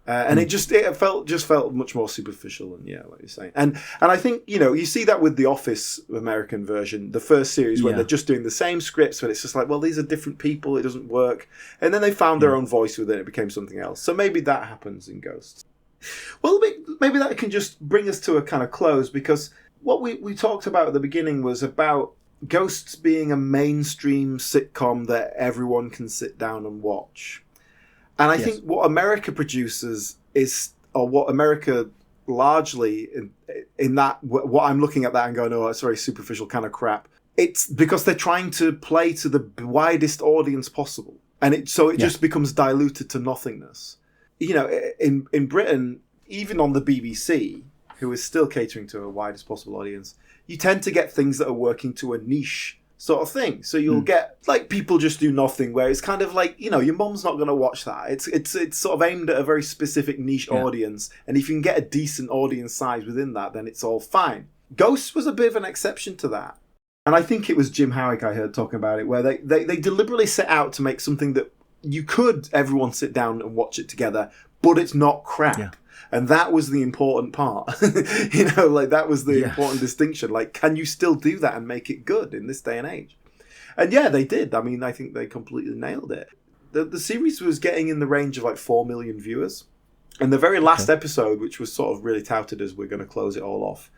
And it felt much more superficial and like you're saying. And I think you see that with the Office American version, the first series, where they're just doing the same scripts, but it's just like, well, these are different people, it doesn't work. And then they found their own voice with it, it became something else. So maybe that happens in Ghosts. Well, maybe that can just bring us to a kind of close, because what we talked about at the beginning was about Ghosts being a mainstream sitcom that everyone can sit down and watch. And I think what America produces is, or what America largely in that, what I'm looking at that and going, oh, it's very superficial kind of crap. It's because they're trying to play to the widest audience possible. And it just becomes diluted to nothingness. You know, in Britain, even on the BBC, who is still catering to a widest possible audience, you tend to get things that are working to a niche sort of thing. So you'll get, like, People Just Do Nothing, where it's kind of like, you know, your mum's not going to watch that. It's sort of aimed at a very specific niche audience. And if you can get a decent audience size within that, then it's all fine. Ghosts was a bit of an exception to that. And I think it was Jim Howick I heard talking about it, where they deliberately set out to make something that everyone sit down and watch it together, but it's not crap. Yeah. And that was the important part. You know, like, that was the important distinction. Like, can you still do that and make it good in this day and age? And yeah, they did. I mean, I think they completely nailed it. The series was getting in the range of like 4 million viewers. And the very last episode, which was sort of really touted as we're going to close it all off,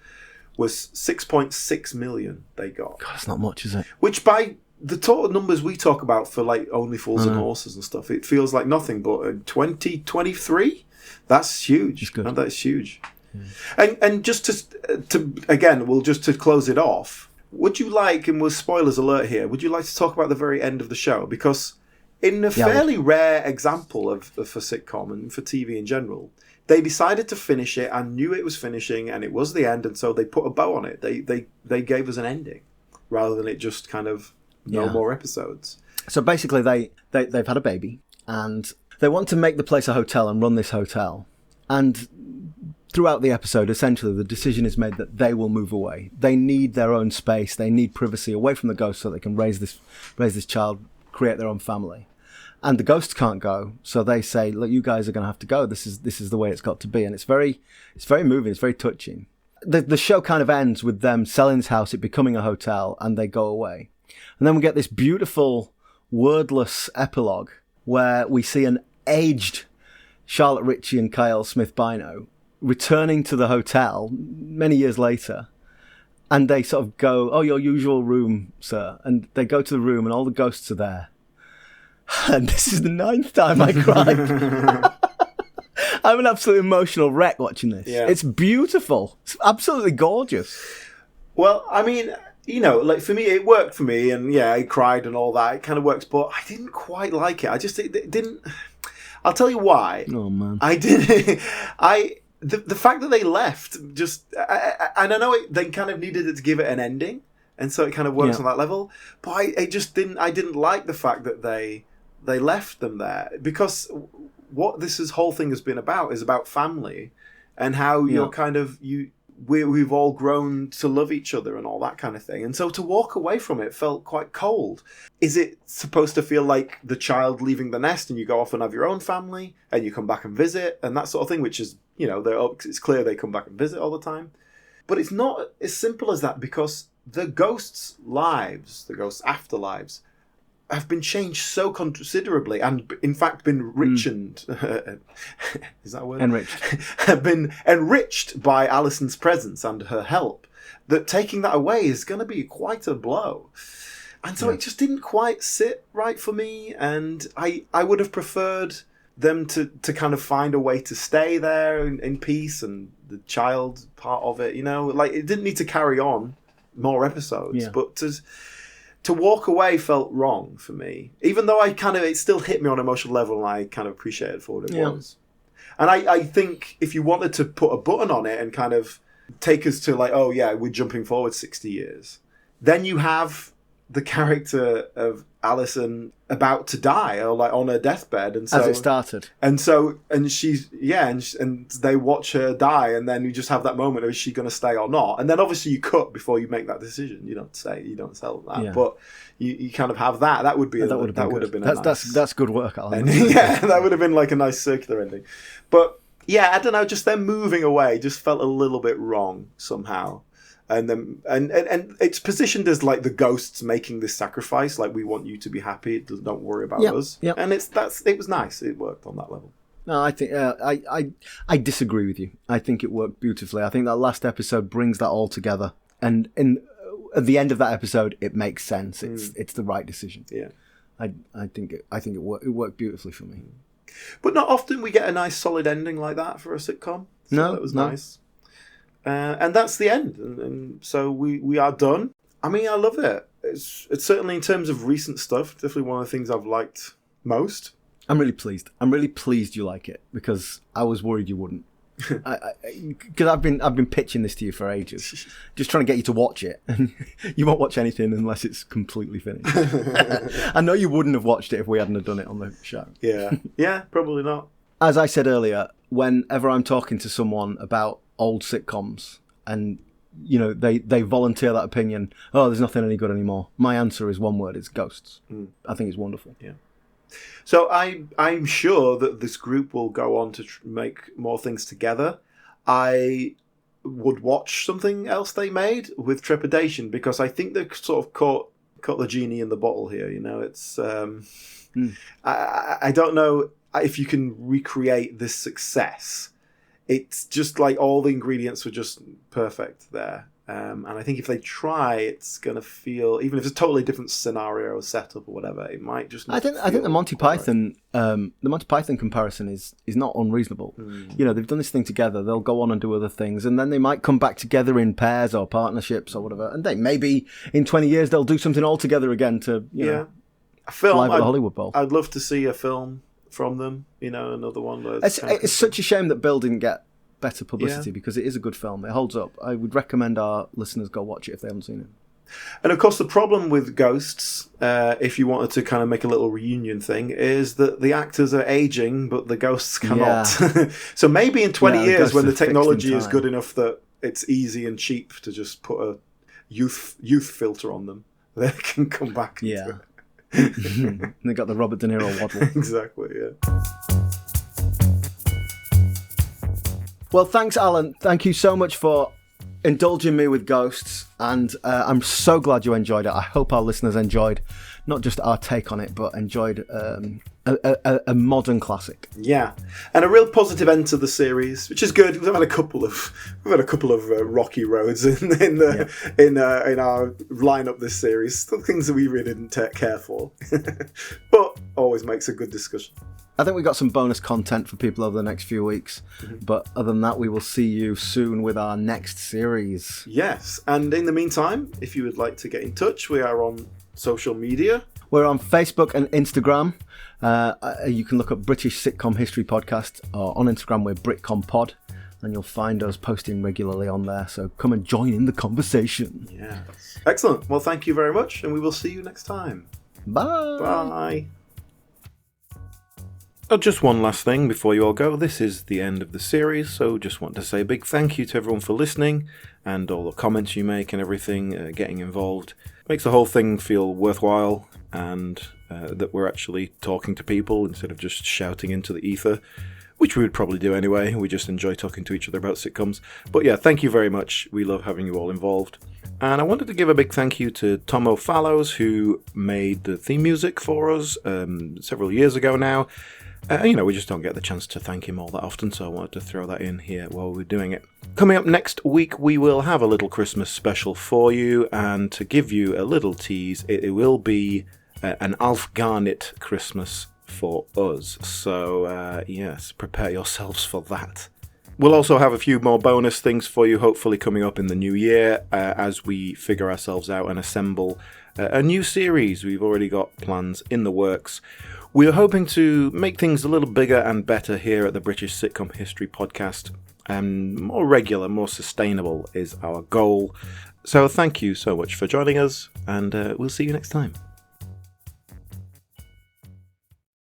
was 6.6 million they got.
God, that's not much, is it? Which,
by the total numbers we talk about for like Only Fools and Horses and stuff, it feels like nothing. But in 2023, that's huge. And that's huge. Yeah. And just to again, just to close it off, would you like, and with spoilers alert here, would you like to talk about the very end of the show? Because in a fairly rare example for sitcom and for TV in general, they decided to finish it and knew it was finishing and it was the end, and so they put a bow on it. They gave us an ending rather than it just kind of no more episodes.
So basically they've had a baby and they want to make the place a hotel and run this hotel. And throughout the episode, essentially the decision is made that they will move away. They need their own space. They need privacy away from the ghosts so they can raise this child, create their own family. And the ghosts can't go, so they say, "Look, you guys are going to have to go. This is the way it's got to be." And it's very moving. It's very touching. The show kind of ends with them selling this house, it becoming a hotel, and they go away. And then we get this beautiful, wordless epilogue where we see an aged Charlotte Ritchie and Kyle Smith Bino returning to the hotel many years later. And they sort of go, "Oh, your usual room, sir." And they go to the room and all the ghosts are there. And this is the 9th time I cried. I'm an absolute emotional wreck watching this. Yeah. It's beautiful. It's absolutely gorgeous.
Well, I mean, you know, like, for me, it worked for me, and yeah, I cried and all that. It kind of works, but I didn't quite like it. It didn't. I'll tell you why.
Oh man,
I didn't. The fact that they left just, and I know they kind of needed it to give it an ending, and so it kind of works on that level. But I just didn't. I didn't like the fact that they left them there, because what whole thing has been about is about family and how you're kind of we've all grown to love each other and all that kind of thing. And so to walk away from it felt quite cold. Is it supposed to feel like the child leaving the nest and you go off and have your own family and you come back and visit and that sort of thing, which is, you know, it's clear they come back and visit all the time. But it's not as simple as that, because the ghosts' lives, the ghosts' afterlives, have been changed so considerably, and in fact been richened. Is that a word?
Enriched.
Have been enriched by Alison's presence and her help, that taking that away is going to be quite a blow. And so it just didn't quite sit right for me, and I would have preferred them to kind of find a way to stay there in peace, and the child part of it, you know, like, it didn't need to carry on more episodes, but to walk away felt wrong for me, even though it still hit me on an emotional level, and I kind of appreciated it for what it was. And I think if you wanted to put a button on it and kind of take us to, like, oh yeah, we're jumping forward 60 years, then you have the character of Alison about to die, or like on her deathbed, and so
as it started,
and she's and they watch her die, and then you just have that moment of, is she going to stay or not? And then obviously you cut before you make that decision. You don't sell that, but you kind of have that. That would be that would have been
that's good work, Alan.
Yeah, that would have been like a nice circular ending. But yeah, I don't know, just them moving away just felt a little bit wrong somehow. And then and it's positioned as like the ghosts making this sacrifice, like, we want you to be happy, don't worry about us. Yep. And it was nice. It worked on that level.
No, I think I disagree with you. I think it worked beautifully. I think that last episode brings that all together, and at the end of that episode, it makes sense. It's the right decision.
Yeah,
I think it worked beautifully for me.
But not often we get a nice solid ending like that for a sitcom. So
No,
that was
no.
nice. And that's the end. And so we are done. I mean, I love it. It's certainly, in terms of recent stuff, definitely one of the things I've liked most.
I'm really pleased. I'm really pleased you like it, because I was worried you wouldn't. Because I've been pitching this to you for ages, just trying to get you to watch it, and you won't watch anything unless it's completely finished. I know you wouldn't have watched it if we hadn't have done it on the show.
Yeah, probably not.
As I said earlier, whenever I'm talking to someone about old sitcoms, and they volunteer that opinion, oh, there's nothing any good anymore, my answer is one word: it's Ghosts. I think it's wonderful.
Yeah. So I'm sure that this group will go on to make more things together. I would watch something else they made with trepidation, because I think they've sort of caught the genie in the bottle here. It's I don't know if you can recreate this success. It's just like all the ingredients were just perfect there. And I think if they try, it's going to feel, even if it's a totally different scenario or setup or whatever, it might just not
I think the Monty
quite
Python comparison is not unreasonable. They've done this thing together. They'll go on and do other things, and then they might come back together in pairs or partnerships or whatever. And they maybe in 20 years they'll do something all together again to
a film.
live at the Hollywood Bowl.
I'd love to see a film from them. Another one.
It's such a shame that Bill didn't get better publicity, because it is a good film. It holds up. I would recommend our listeners go watch it if they haven't seen it.
And of course, the problem with Ghosts, if you wanted to kind of make a little reunion thing, is that the actors are aging, but the ghosts cannot. So maybe in 20 years, when the technology is good enough that it's easy and cheap to just put a youth filter on them, they can come back.
Yeah. They got the Robert De Niro waddle.
Exactly, yeah.
Well, thanks, Alan. Thank you so much for indulging me with Ghosts, and I'm so glad you enjoyed it. I hope our listeners enjoyed not just our take on it, but enjoyed a modern classic.
Yeah, and a real positive end to the series, which is good. We've had a couple of rocky roads in our lineup this series. Still things that we really didn't care for, but always makes a good discussion.
I think we got some bonus content for people over the next few weeks. But other than that, we will see you soon with our next series.
Yes, and in the meantime, if you would like to get in touch, we are on social media.
We're on Facebook and Instagram. You can look up British Sitcom History Podcast, or on Instagram we're BritComPod, and you'll find us posting regularly on there. So come and join in the conversation.
Yes. Excellent. Well, thank you very much, and we will see you next time.
Bye.
Bye. Just one last thing before you all go. This is the end of the series, so just want to say a big thank you to everyone for listening and all the comments you make and everything, getting involved. Makes the whole thing feel worthwhile, and that we're actually talking to people instead of just shouting into the ether, which we would probably do anyway. We just enjoy talking to each other about sitcoms. But yeah, thank you very much. We love having you all involved. And I wanted to give a big thank you to Tom O'Fallows, who made the theme music for us several years ago now. We just don't get the chance to thank him all that often, so I wanted to throw that in here while we're doing it. Coming up next week, we will have a little Christmas special for you, and to give you a little tease, it will be an Alf Garnett Christmas for us. So, yes, prepare yourselves for that. We'll also have a few more bonus things for you, hopefully coming up in the new year, as we figure ourselves out and assemble a new series. We've already got plans in the works. We're hoping to make things a little bigger and better here at the British Sitcom History Podcast, and more regular, more sustainable is our goal. So thank you so much for joining us, and we'll see you next time.